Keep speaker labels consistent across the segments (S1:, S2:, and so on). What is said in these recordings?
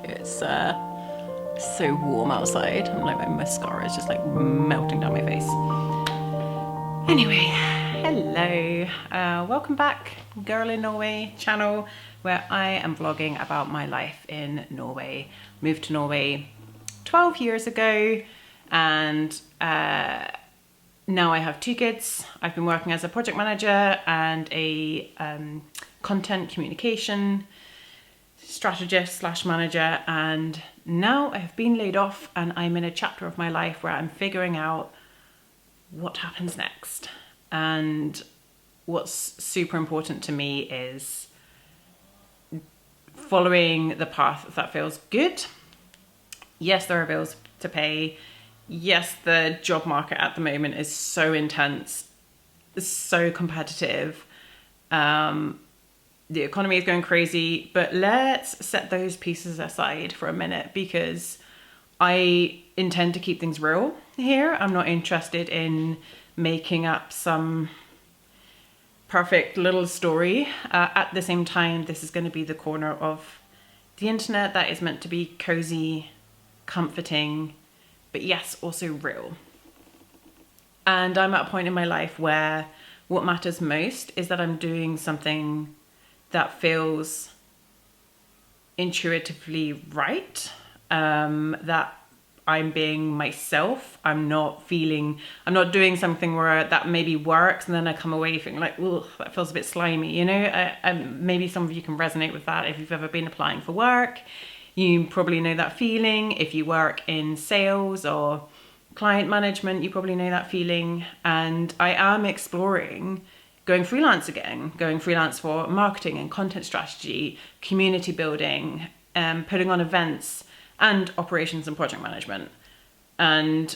S1: It's so warm outside. I'm like, my mascara is just like melting down my face. Anyway, hello. Welcome back, Girl in Norway channel, where I am vlogging about my life in Norway. Moved to Norway 12 years ago, and now I have 2 kids. I've been working as a project manager and a content communication strategist / manager, and now I have been laid off and I'm in a chapter of my life where I'm figuring out what happens next. And what's super important to me is following the path that feels good. Yes, there are bills to pay. Yes, the job market at the moment is so intense, so competitive. The economy is going crazy, but let's set those pieces aside for a minute, because I intend to keep things real here. I'm not interested in making up some perfect little story. At the same time, this is going to be the corner of the internet that is meant to be cozy, comforting, but yes, also real. And I'm at a point in my life where what matters most is that I'm doing something that feels intuitively right, that I'm being myself. I'm not doing something where that maybe works and then I come away feeling like, oh, that feels a bit slimy, you know? Maybe some of you can resonate with that. If you've ever been applying for work, you probably know that feeling. If you work in sales or client management, you probably know that feeling. And I am exploring going freelance again, going freelance for marketing and content strategy, community building, putting on events, and operations and project management. And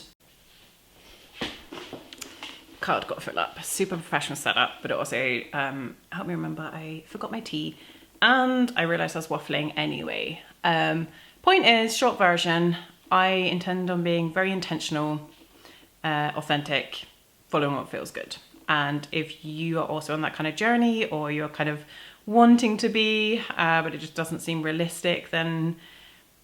S1: card got to fill up. Super professional setup, but it also helped me remember I forgot my tea and I realized I was waffling anyway. Point is, short version, I intend on being very intentional, authentic, following what feels good. And if you are also on that kind of journey, or you're kind of wanting to be, but it just doesn't seem realistic, then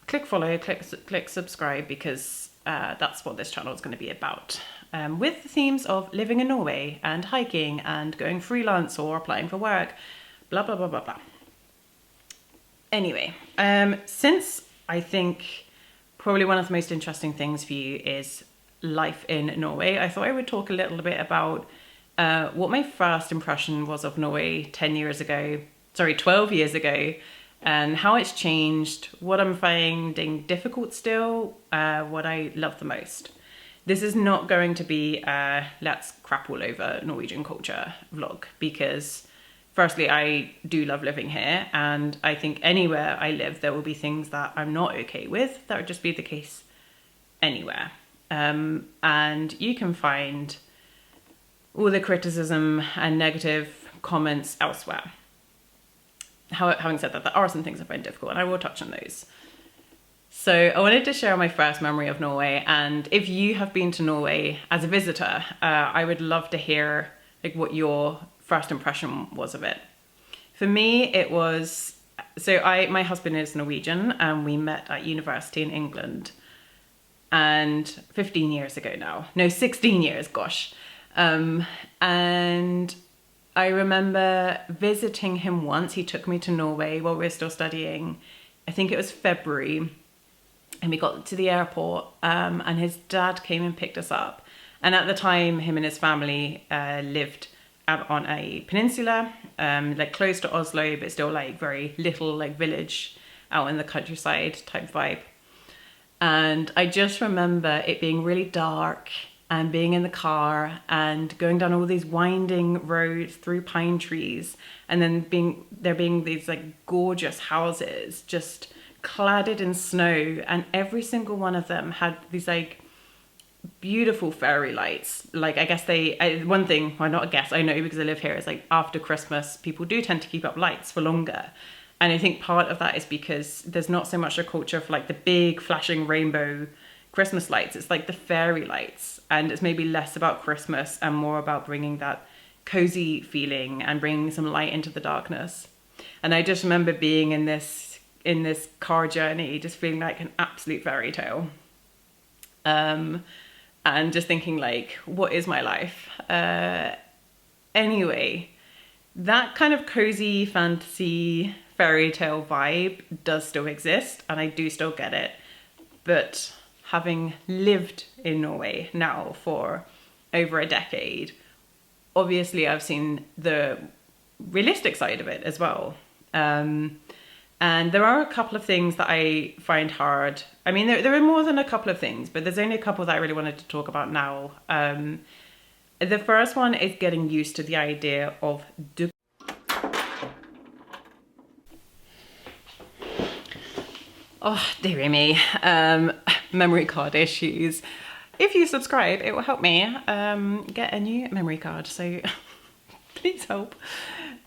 S1: click follow, click subscribe, because that's what this channel is going to be about. With the themes of living in Norway and hiking and going freelance or applying for work, blah, blah, blah, blah, blah. Anyway, since I think probably one of the most interesting things for you is life in Norway, I thought I would talk a little bit about what my first impression was of Norway 12 years ago, and how it's changed, what I'm finding difficult still, what I love the most. This is not going to be a let's crap all over Norwegian culture vlog, because firstly, I do love living here, and I think anywhere I live, there will be things that I'm not okay with. That would just be the case anywhere. And you can find all the criticism and negative comments elsewhere. Having said that, there are some things I find difficult, and I will touch on those. So I wanted to share my first memory of Norway, and if you have been to Norway as a visitor, I would love to hear what your first impression was of it. For me, it was, my husband is Norwegian, and we met at university in England, and 15 years ago now. No, 16 years, gosh. And I remember visiting him once. He took me to Norway while we were still studying. I think it was February, and we got to the airport, and his dad came and picked us up. And at the time, him and his family lived out on a peninsula, like close to Oslo, but still like very little like village out in the countryside type vibe. And I just remember it being really dark and being in the car and going down all these winding roads through pine trees, and then there being these like gorgeous houses just cladded in snow, and every single one of them had these like beautiful fairy lights. Like, I guess I know because I live here, is like after Christmas people do tend to keep up lights for longer, and I think part of that is because there's not so much a culture for like the big flashing rainbow Christmas lights. It's like the fairy lights, and it's maybe less about Christmas and more about bringing that cozy feeling and bringing some light into the darkness. And I just remember being in this in this car journey, just feeling like an absolute fairy tale. And just thinking like, what is my life? Anyway, that kind of cozy fantasy fairy tale vibe does still exist, and I do still get it. But having lived in Norway now for over a decade, obviously I've seen the realistic side of it as well. And there are a couple of things that I find hard. I mean, there are more than a couple of things, but there's only a couple that I really wanted to talk about now. The first one is getting used to the idea of oh, dearie me, memory card issues. If you subscribe, it will help me get a new memory card, so please help.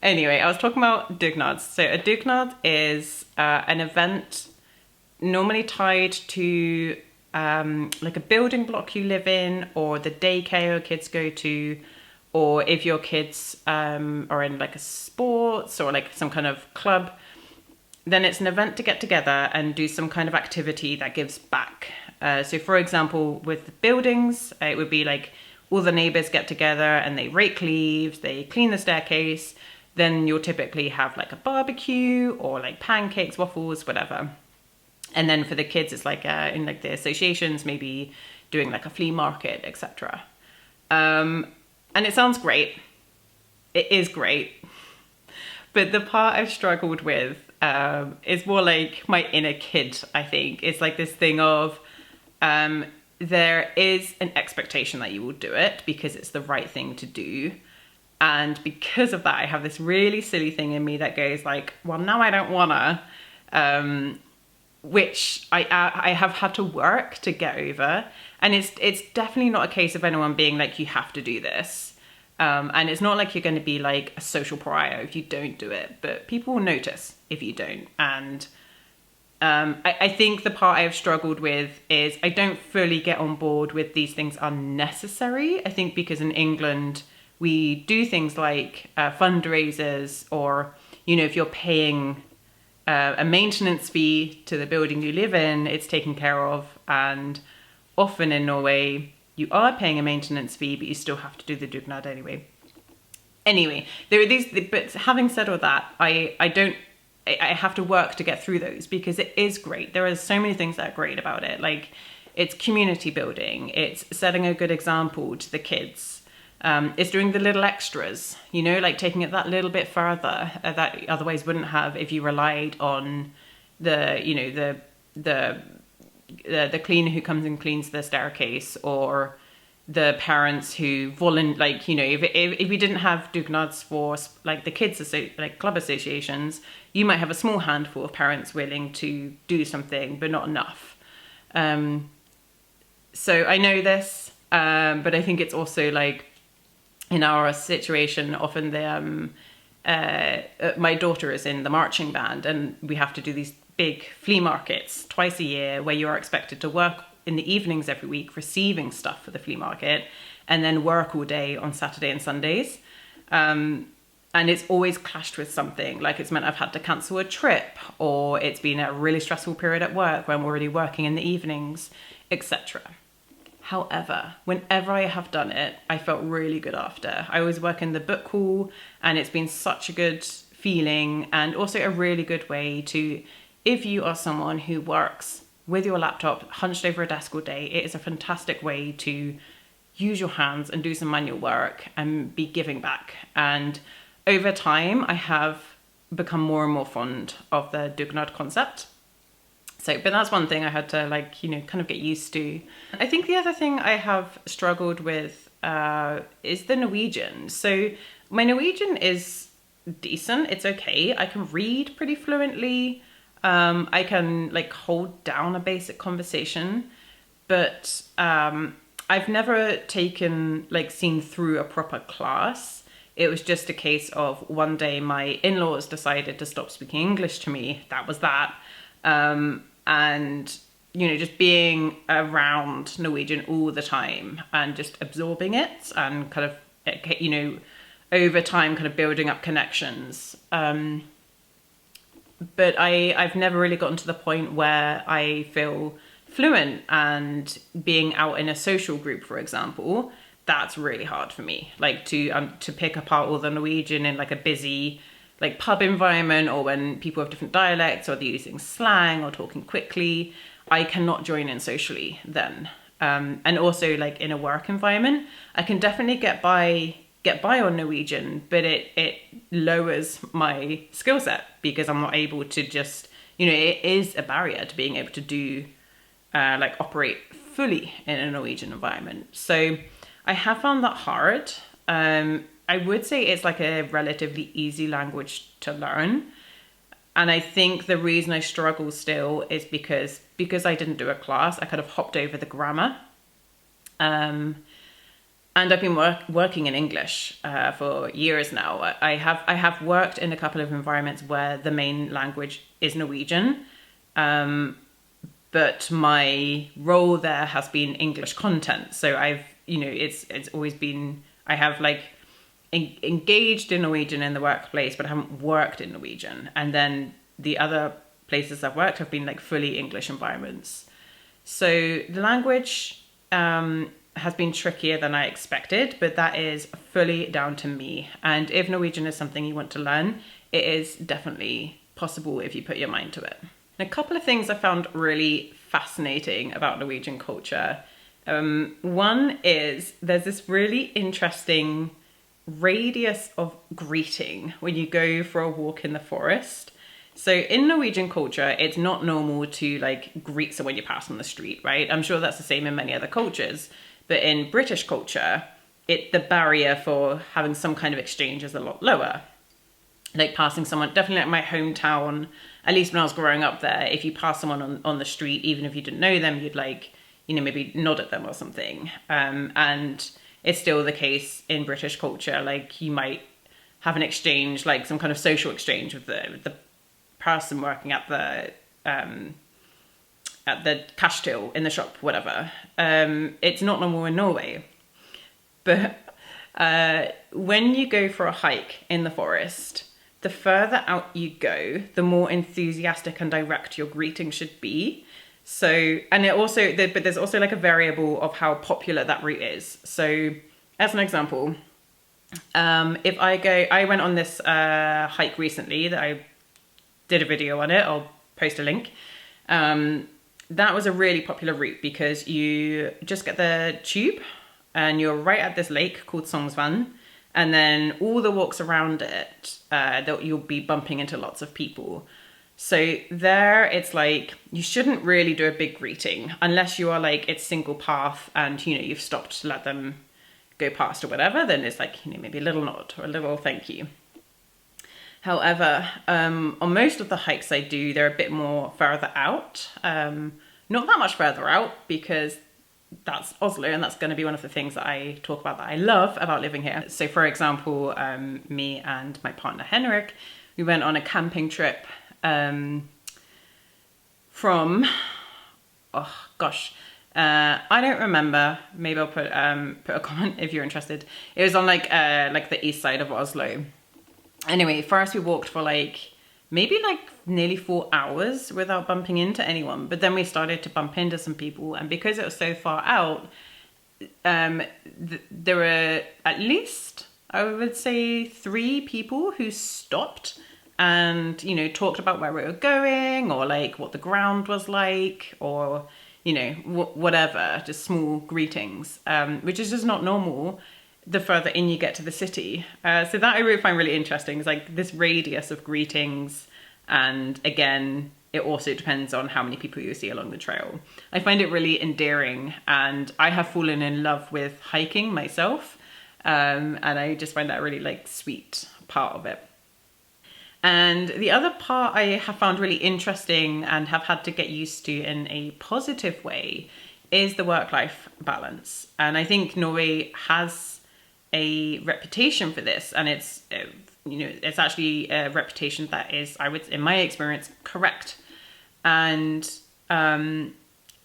S1: Anyway, I was talking about dugnads. So a dugnad is an event normally tied to like a building block you live in, or the daycare your kids go to, or if your kids are in like a sports or like some kind of club, then it's an event to get together and do some kind of activity that gives back. So for example, with buildings, it would be like all the neighbors get together and they rake leaves, they clean the staircase. Then you'll typically have like a barbecue or like pancakes, waffles, whatever. And then for the kids, it's like in like the associations, maybe doing like a flea market, etc. And it sounds great. It is great. But the part I've struggled with is more like my inner kid, I think. It's like this thing of there is an expectation that you will do it because it's the right thing to do. And because of that, I have this really silly thing in me that goes like, well, now I don't wanna, which I have had to work to get over. And it's definitely not a case of anyone being like, you have to do this. And it's not like you're going to be like a social pariah if you don't do it, but people will notice if you don't. And I think the part I've struggled with is I don't fully get on board with these things are necessary. I think because in England, we do things like fundraisers, or, you know, if you're paying a maintenance fee to the building you live in, it's taken care of. And often in Norway, you are paying a maintenance fee, but you still have to do the dugnad anyway. Anyway, there are these, but having said all that, I have to work to get through those because it is great. There are so many things that are great about it. Like, it's community building, it's setting a good example to the kids. It's doing the little extras, you know, like taking it that little bit further that otherwise wouldn't have if you relied on the, you know, the cleaner who comes and cleans the staircase, or the parents who like, you know, if we didn't have dugnads for like the kids, like club associations, you might have a small handful of parents willing to do something, but not enough. So I know this, but I think it's also like, in our situation, often my daughter is in the marching band, and we have to do these big flea markets twice a year where you are expected to work in the evenings every week receiving stuff for the flea market, and then work all day on Saturday and Sundays. And it's always clashed with something. Like, it's meant I've had to cancel a trip, or it's been a really stressful period at work where I'm already working in the evenings, etc. However, whenever I have done it, I felt really good after. I always work in the book hall, and it's been such a good feeling, and also a really good way to, if you are someone who works with your laptop hunched over a desk all day, it is a fantastic way to use your hands and do some manual work and be giving back. And over time, I have become more and more fond of the dugnad concept. So, but that's one thing I had to, like, you know, kind of get used to. I think the other thing I have struggled with is the Norwegian. So my Norwegian is decent. It's okay. I can read pretty fluently. I can like hold down a basic conversation, but I've never seen through a proper class. It was just a case of one day my in-laws decided to stop speaking English to me. That was that. And, you know, just being around Norwegian all the time and just absorbing it and kind of, you know, over time kind of building up connections. but I've never really gotten to the point where I feel fluent, and being out in a social group, for example, that's really hard for me. Like to pick apart all the Norwegian in like a busy like pub environment, or when people have different dialects or they're using slang or talking quickly, I cannot join in socially then. And also like in a work environment, I can definitely get by on Norwegian, but it lowers my skill set because I'm not able to just, it is a barrier to being able to do like operate fully in a Norwegian environment. So I have found that hard. I would say it's like a relatively easy language to learn. And I think the reason I struggle still is because I didn't do a class, I kind of hopped over the grammar. And I've been working in English for years now. I have worked in a couple of environments where the main language is Norwegian, but my role there has been English content. So I've, it's always been, I have like engaged in Norwegian in the workplace, but I haven't worked in Norwegian. And then the other places I've worked have been like fully English environments. So the language has been trickier than I expected, but that is fully down to me. And if Norwegian is something you want to learn, it is definitely possible if you put your mind to it. And a couple of things I found really fascinating about Norwegian culture. One is there's this really interesting radius of greeting when you go for a walk in the forest. So in Norwegian culture, it's not normal to like greet someone you pass on the street, right? I'm sure that's the same in many other cultures. But in British culture, the barrier for having some kind of exchange is a lot lower. Like passing someone, definitely like my hometown, at least when I was growing up there, if you pass someone on the street, even if you didn't know them, you'd like, maybe nod at them or something. And it's still the case in British culture. Like you might have an exchange, like some kind of social exchange with the person working at the cash till in the shop, whatever. It's not normal in Norway. But when you go for a hike in the forest, the further out you go, the more enthusiastic and direct your greeting should be. So, and it also, but there's also like a variable of how popular that route is. So as an example, if I went on this hike recently that I did a video on it, I'll post a link. That was a really popular route because you just get the tube and you're right at this lake called Songsvann. And then all the walks around it, you'll be bumping into lots of people. So there it's like, you shouldn't really do a big greeting unless you are like, it's single path and, you've stopped to let them go past or whatever. Then it's like, maybe a little nod or a little thank you. However, on most of the hikes I do, they're a bit more further out. Not that much further out because that's Oslo, and that's going to be one of the things that I talk about that I love about living here. So for example, me and my partner Henrik, we went on a camping trip from, I don't remember. Maybe I'll put a comment if you're interested. It was on like the east side of Oslo. Anyway, first we walked for maybe nearly 4 hours without bumping into anyone. But then we started to bump into some people. And because it was so far out, there were at least, I would say, 3 people who stopped and, talked about where we were going or what the ground was like or, whatever, just small greetings, which is just not normal the further in you get to the city. So that I really find really interesting. It's this radius of greetings. And again, it also depends on how many people you see along the trail. I find it really endearing, and I have fallen in love with hiking myself. And I just find that a really sweet part of it. And the other part I have found really interesting and have had to get used to in a positive way is the work-life balance. And I think Norway has a reputation for this, and it's actually a reputation that is, I would, in my experience, correct. And in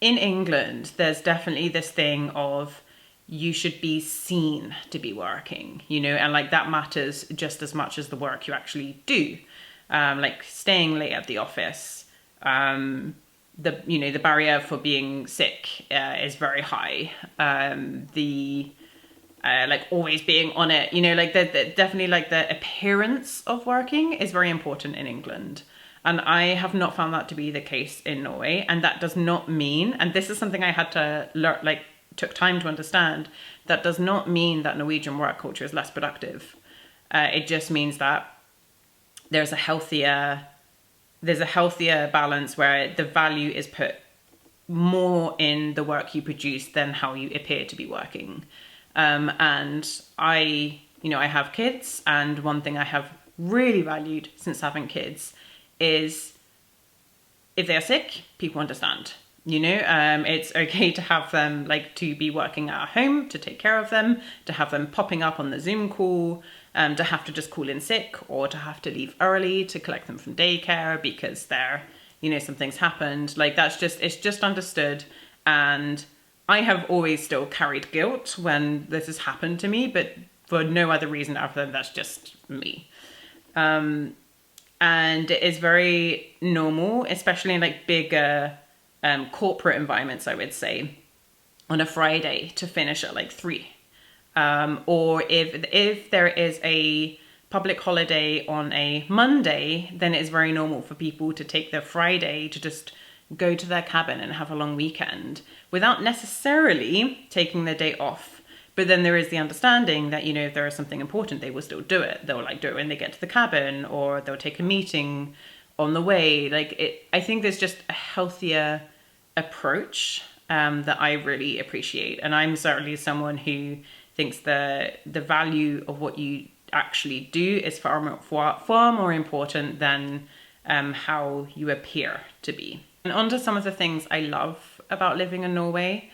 S1: England, there's definitely this thing of you should be seen to be working, and that matters just as much as the work you actually do. like staying late at the office. The barrier for being sick is very high. Like always being on it, like the definitely like the appearance of working is very important in England. And I have not found that to be the case in Norway. And that does not mean, and this is something I had to learn, like took time to understand, that does not mean that Norwegian work culture is less productive. It just means that there's a healthier balance where the value is put more in the work you produce than how you appear to be working. And I have kids, and one thing I have really valued since having kids is if they're sick, people understand. It's okay to have them, like, to be working at home, to take care of them, to have them popping up on the Zoom call, to have to just call in sick, or to have to leave early to collect them from daycare because something's happened. Like, it's just understood. And I have always still carried guilt when this has happened to me, but for no other reason other than that's just me. And it is very normal, especially in like bigger corporate environments, I would say, on a Friday to finish at like 3. Or if there is a public holiday on a Monday, then it's very normal for people to take their Friday to just go to their cabin and have a long weekend without necessarily taking the day off. But then there is the understanding that, if there is something important, they will still do it. They'll like do it when they get to the cabin, or they'll take a meeting on the way. I think there's just a healthier approach that I really appreciate. And I'm certainly someone who thinks the value of what you actually do is far more important than how you appear to be. And on to some of the things I love about living in Norway.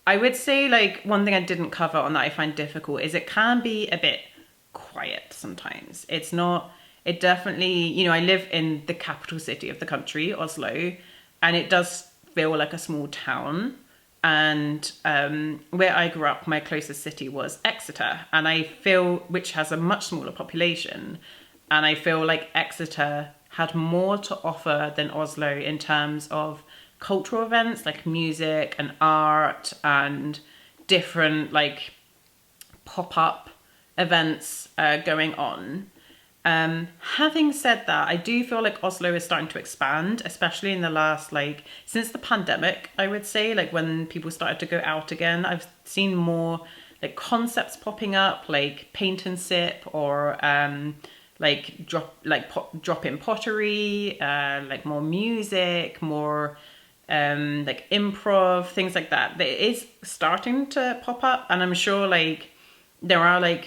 S1: I would say, like, one thing I didn't cover on that I find difficult is it can be a bit quiet sometimes. It definitely, I live in the capital city of the country, Oslo, and it does feel like a small town. And where I grew up, my closest city was Exeter, which has a much smaller population. And I feel like Exeter had more to offer than Oslo in terms of cultural events like music and art and different like pop-up events going on. Having said that, I do feel like Oslo is starting to expand, especially in the last, since the pandemic, I would say, when people started to go out again. I've seen more concepts popping up, like paint and sip, or drop in pottery, more music, more improv, things like that. It is starting to pop up, and I'm sure there are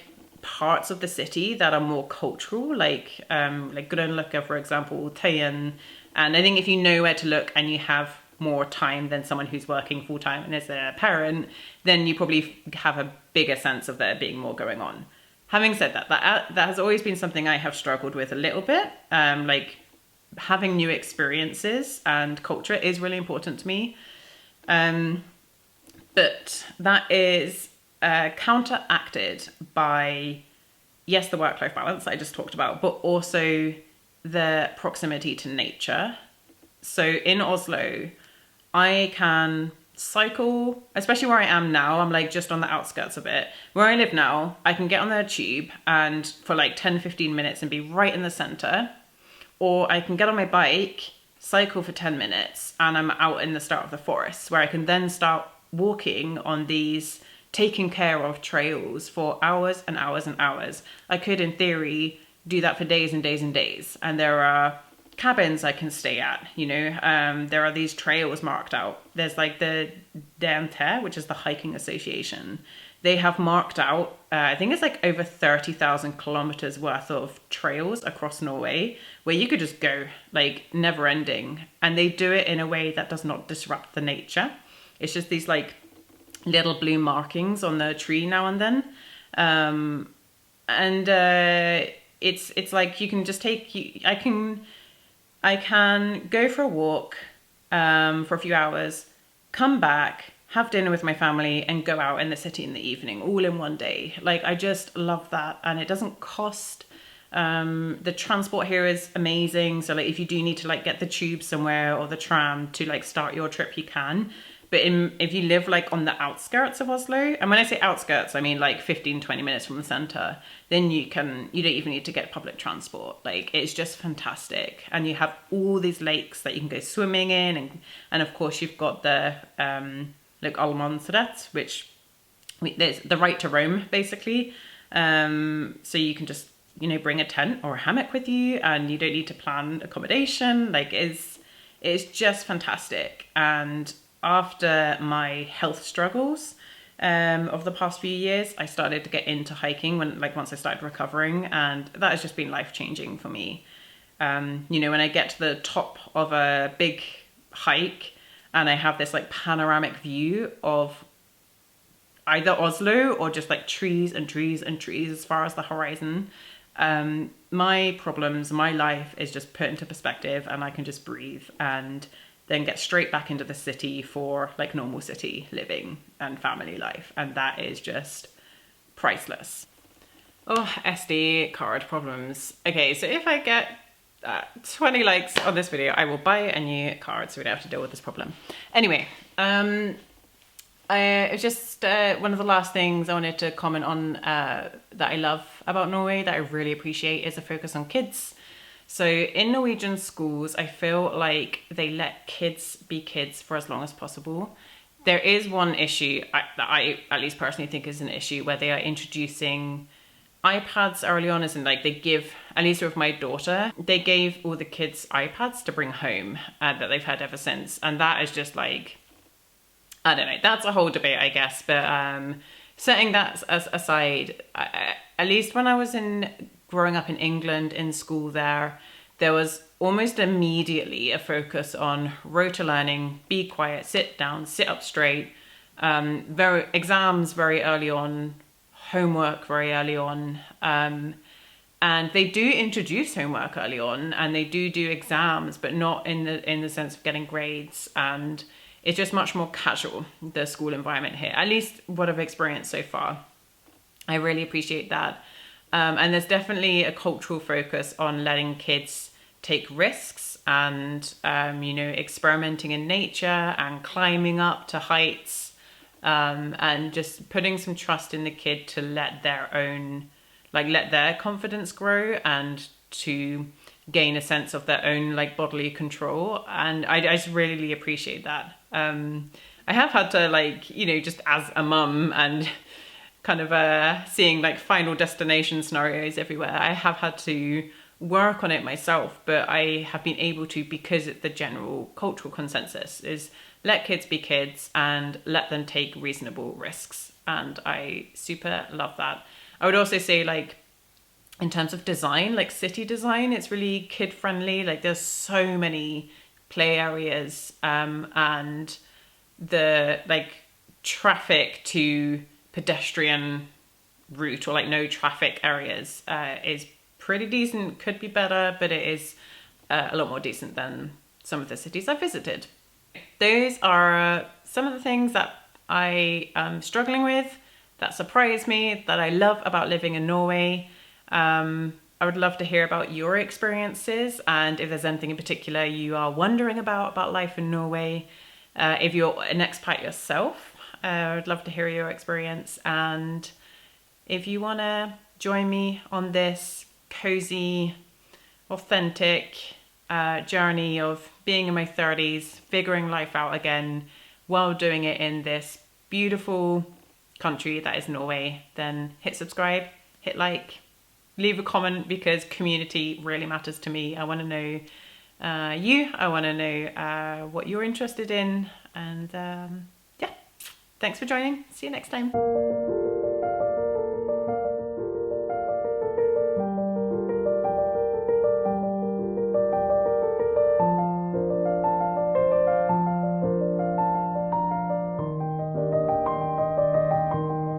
S1: parts of the city that are more cultural, like Grønløkka, for example, Tøyen. And I think if you know where to look and you have more time than someone who's working full time and is a parent, then you probably have a bigger sense of there being more going on. Having said that, that has always been something I have struggled with a little bit. Having new experiences and culture is really important to me. But that is counteracted by, yes, the work-life balance I just talked about, but also the proximity to nature. So in Oslo, I can cycle, especially where I am now. I'm just on the outskirts of it. Where I live now, I can get on the tube and for 10-15 minutes and be right in the center. Or I can get on my bike, cycle for 10 minutes, and I'm out in the start of the forest, where I can then start walking on these taken care of trails for hours and hours and hours. I could, in theory, do that for days and days and days. And there are cabins I can stay at, there are these trails marked out. There's the DNT, which is the hiking association. They have marked out, I think it's over 30,000 kilometers worth of trails across Norway, where you could just go, never ending. And they do it in a way that does not disrupt the nature. It's just these little blue markings on the tree now and then. It's you can just I can go for a walk for a few hours, come back, have dinner with my family, and go out in the city in the evening, all in one day. Like, I just love that. And it doesn't cost. The transport here is amazing. So like, if you do need to like get the tube somewhere or the tram to like start your trip, you can. But if you live like on the outskirts of Oslo, and when I say outskirts, I mean like 15-20 minutes from the center, then you don't even need to get public transport. Like, it's just fantastic. And you have all these lakes that you can go swimming in. And of course you've got the like allemannsrett, which there's the right to roam basically. So you can just, bring a tent or a hammock with you, and you don't need to plan accommodation. Like, it's just fantastic. And after my health struggles of the past few years, I started to get into hiking once I started recovering, and that has just been life-changing for me. When I get to the top of a big hike and I have this like panoramic view of either Oslo or just like trees and trees and trees as far as the horizon, my problems, my life is just put into perspective, and I can just breathe and then get straight back into the city for like normal city living and family life. And that is just priceless. Oh, SD card problems. Okay, so if I get 20 likes on this video, I will buy a new card so we don't have to deal with this problem. Anyway, it's just one of the last things I wanted to comment on that I love about Norway, that I really appreciate, is a focus on kids. So in Norwegian schools, I feel like they let kids be kids for as long as possible. There is one issue that I at least personally think is an issue, where they are introducing iPads early on, as in like they give, at least with my daughter, they gave all the kids iPads to bring home that they've had ever since. And that is just like, I don't know, that's a whole debate, I guess. But setting that aside, at least when I was growing up in England in school there was almost immediately a focus on rota learning, be quiet, sit down, sit up straight, exams very early on, homework very early on. And they do introduce homework early on, and they do exams, but not in the sense of getting grades. And it's just much more casual, the school environment here, at least what I've experienced so far. I really appreciate that. And there's definitely a cultural focus on letting kids take risks and, experimenting in nature and climbing up to heights, and just putting some trust in the kid to let their confidence grow and to gain a sense of their own like bodily control. And I just really appreciate that. I have had to just as a mum and kind of seeing like final destination scenarios everywhere, I have had to work on it myself, but I have been able to, because the general cultural consensus is let kids be kids and let them take reasonable risks. And I super love that. I would also say, like, in terms of design, like city design, it's really kid friendly. Like, there's so many play areas, and the like traffic to pedestrian route or like no traffic areas is pretty decent. Could be better, but it is a lot more decent than some of the cities I've visited. Those are some of the things that I am struggling with, that surprise me, that I love about living in Norway. I would love to hear about your experiences, and if there's anything in particular you are wondering about life in Norway. If you're an expat yourself, I would love to hear your experience. And if you want to join me on this cozy, authentic journey of being in my 30s, figuring life out again while doing it in this beautiful country that is Norway, then hit subscribe, hit like, leave a comment, because community really matters to me. I want to know I want to know what you're interested in. And yeah, thanks for joining. See you next time.